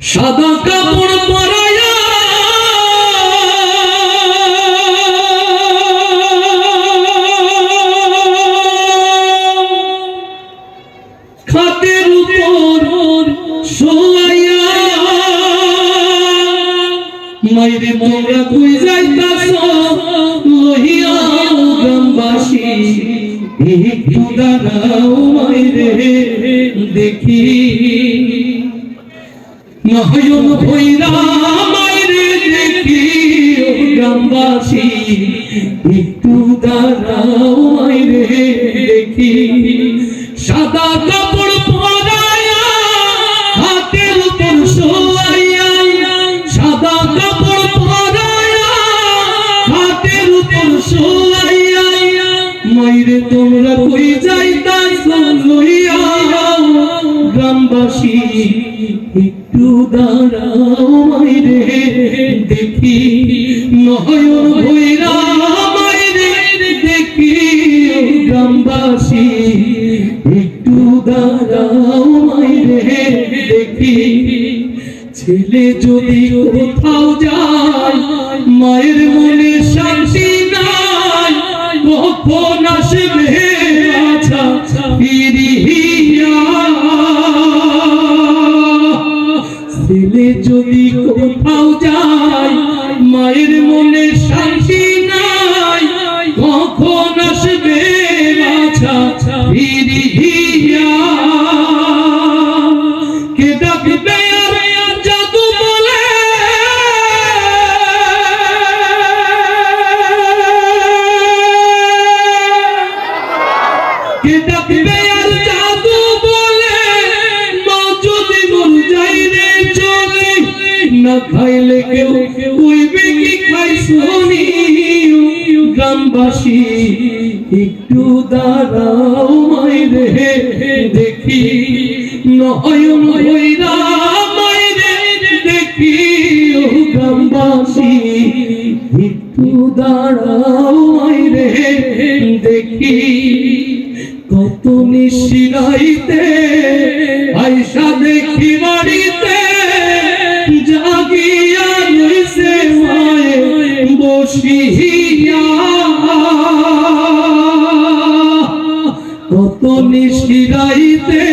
সাদা কাপড় পরায়া খাটের উপর শোয়াইয়া মাইরে তোমরা কই যাইতাছ লহিয়া গ্রামবাসী একটু দাঁড়াও মাইরে দেখি নয়ন ভৈরা মাইরে দেখি গ্রামবাসী একটু দাঁড়াও মাইরে দেখি সাদা কাপড় পরায়া হাতের উপর শোয়াইয়া সাদা কাপড় পরায়া হাতের উপর শোয়াইয়া মাইরে তোমরা কই যাইতাছ লইয়া গ্রামবাসী একটু দাঁড়াও মাইরে দেখি নয়ন ভৈরা মাইরে দেখি গ্রামবাসী একটু দাঁড়াও মাইরে দেখি ছেলে যদি কোথাও যায় মায়ের মনে শান্তি নাই কখন আসবে আচ্ছা ফিরিয়া ছেলে যদি কোথাও যায় মায়ের মনে শান্তি নাই কখন আসবে বাছা ফিরিয়া কে ডাকবে আর জাদু বলে কে ডাকবে আর জাদু বলে মা যদি মর যাই রে চলে না খাইলে কেউ কইবে কি খাই শুনি গ্রামবাসী একটু দাঁড়াও মাইরে দেখি নয়ন ভৈরা মাইরে দেখি গ্রামবাসী একটু দাঁড়াও মাইরে দেখি কত নিশিরাইতে আইসা দেখি বাড়িতে জাগিয়া রইছে মায়ে বসিয়া কত নিশিরাইতে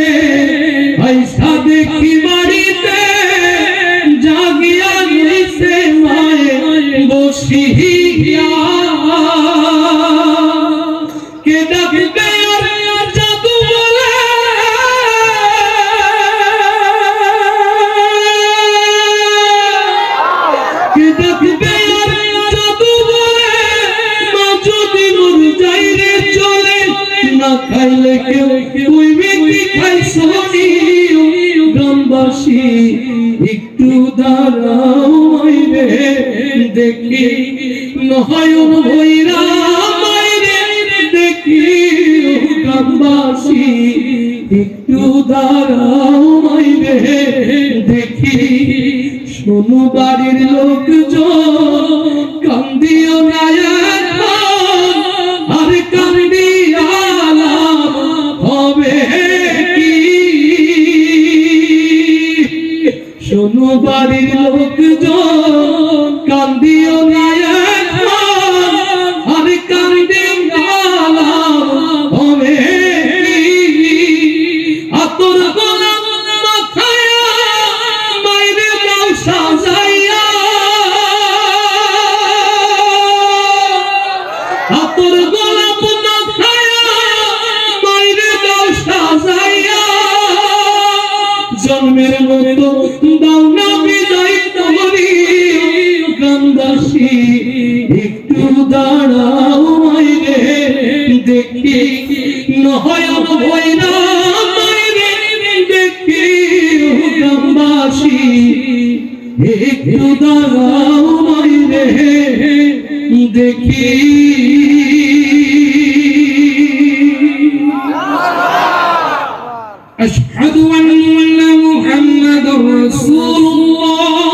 আইসা দেখি বাড়িতে জাগিয়া রইছে মায়ে বসিয়া কে ডাকবে আর জাদু বলে কে ডাকবে আর জাদু বলে মা যদি মর যাই রে চলে না খাইলে কেউ কইবে কি খাই শুনি গ্রামবাসী একটু দাঁড়াও মাইরে দেখি নয়ন ভৈরা মাইরে দেখি গ্রামবাসী একটু দাঁড়াও মাইরে দেখি শোনো বাড়ির লোকজন কান্দিও না আর কান্দিয়া হবে কি শোনো বাড়ির লোকজন কান্দিও না আর কান্দিয়া হবে কি আতর গলা মাখায়া মাইরে দাও সাজাইয়া আতর গলা মাখায়া মাইরে দাও সাজাইয়া জন্মের মতো দাও না বিদায় তোমারি গ্রামবাসী একটু দাঁড়াও মাইরে দেখি নয়ন ভৈরা মাইরে দেখি গ্রামবাসী একটু দাঁড়াও মাইরে দেখি أشهد أن محمد رسول الله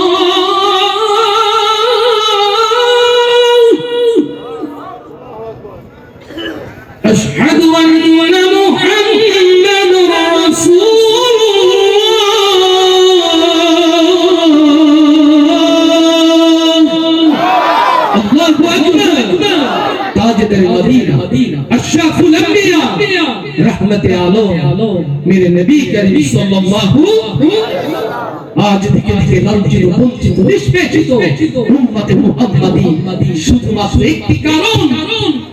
أشهد أن محمد رسول الله रहमत आलम मेरे नबी करीम सल्लल्लाहु आज দিকে দিকে লাঞ্ছিত বঞ্চিত নিষ্পেষিত উম্মতে মুহাম্মাদি শুধুমাত্র একটি কারণ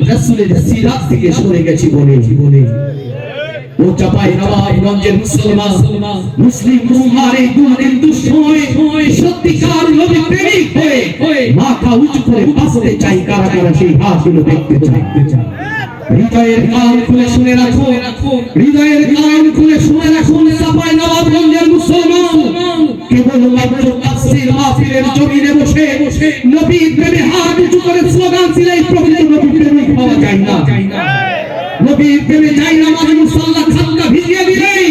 রাসূলের সিরাত থেকে সরে গেছি বলে ও চাপাই নবাবগঞ্জের মুসলমান মুসলিম উম্মার এই দুদিন দুঃসময় সত্যিকার নবী প্রেমিক হয়ে মাথা উঁচু করে বাঁচতে চাই কারা কারা সেই হাতগুলো দেখতে চাই হৃদয়ের কান খুলে শুনে রাখুন হৃদয়ের কান খুলে শুনে রাখুন চাপাই নবাবগঞ্জের মুসলমান কেবলমাত্র তাফসীর মাহফিলের জমিনে বসে নবীর প্রেমে হাত উঁচু করে স্লোগান দিলেই প্রকৃত নবী প্রেমিক হওয়া যায় না নবীর প্রেমে যাই না মানে মুসল্লা খানকা ভিজিয়ে দিলেই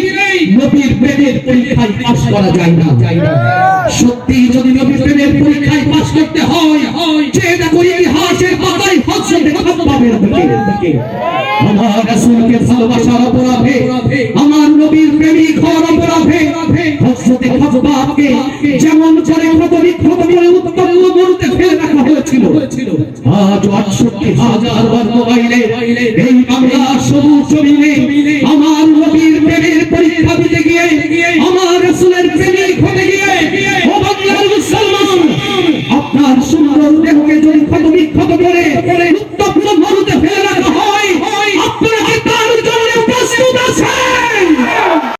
নবীর প্রেমের পরীক্ষায় পাস করা যায় না সত্যি যদি নবীর প্রেমের পরীক্ষায় পাস করতে হয় যেটা করি ইতিহাসের পাতায় হযরত খাব্বাবের দিকে আমার রাসূলকে ভালোবাসার অপরাধে আমার নবীর প্রেমিক হওয়ার অপরাধে হযরত খাব্বাবকে যেমন করে ক্ষতবিক্ষত করে উত্তপ্ত মরুতে ফেলে রাখা হয়েছিল আজ ৬৮,০০০ বার মোবাইলে এই বাংলা সবুজ জমিনে আমার নবীর প্রেমের পরীক্ষা দিতে গিয়ে আমার রাসূলের প্রেমিক হতে গিয়ে ও বাংলার মুসলমান আপনার সুন্দর দেহকে যদি ক্ষতবিক্ষত করে